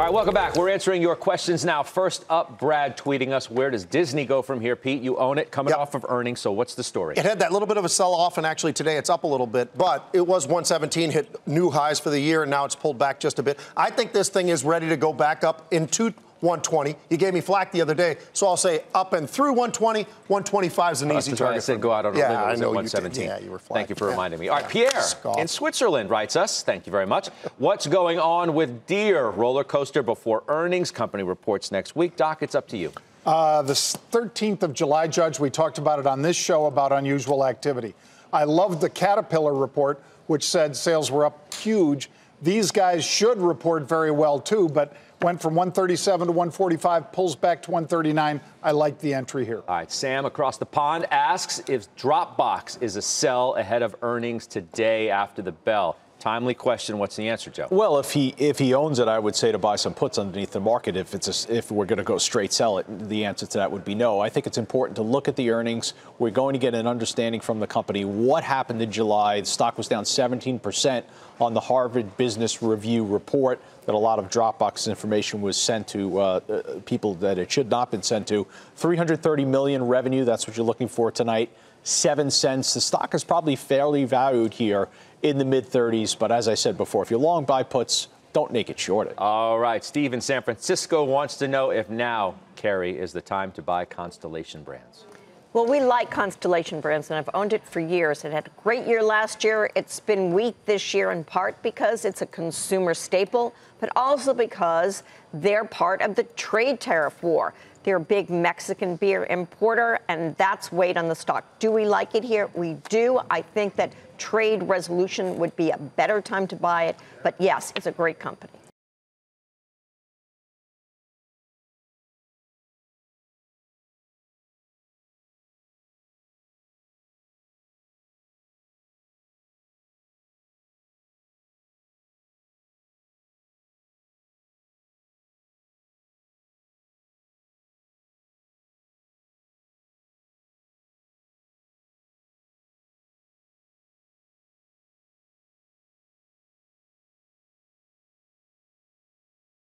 All right, welcome back. We're answering your questions now. First up, Brad tweeting us, where does Disney go from here? Pete, you own it, coming off of earnings, so what's the story? It had that little bit of a sell-off, and actually today it's up a little bit, but it was 117, hit new highs for the year, and now it's pulled back just a bit. I think this thing is ready to go back up into 120. You gave me flack the other day, so I'll say up and through 120. 125 is an easy target. I said go out on a limb. I know at 117. you did. Yeah, you were flack. Thank you for reminding me. All right, Pierre in Switzerland writes us. Thank you very much. What's going on with Deere? Roller coaster before earnings. Company reports next week. Doc, it's up to you. The 13th of July, Judge, we talked about it on this show about unusual activity. I loved the Caterpillar report, which said sales were up huge. These guys should report very well, too, but went from 137 to 145, pulls back to 139. I like the entry here. All right, Sam across the pond asks if Dropbox is a sell ahead of earnings today after the bell. Timely question. What's the answer, Joe? Well, if he owns it, I would say to buy some puts underneath the market. If we're going to go straight sell it, the answer to that would be no. I think it's important to look at the earnings. We're going to get an understanding from the company what happened in July. The stock was down 17% on the Harvard Business Review report that a lot of Dropbox information was sent to people that it should not have been sent to. $330 million revenue. That's what you're looking for tonight. 7 cents. The stock is probably fairly valued here in the mid-30s. But as I said before, if you're long buy puts, don't naked short it. All right. Steve in San Francisco wants to know if now, Carrie, is the time to buy Constellation Brands. Well, we like Constellation Brands, and I've owned it for years. It had a great year last year. It's been weak this year in part because it's a consumer staple, but also because they're part of the trade tariff war. They're a big Mexican beer importer, and that's weighed on the stock. Do we like it here? We do. I think that trade resolution would be a better time to buy it. But yes, it's a great company.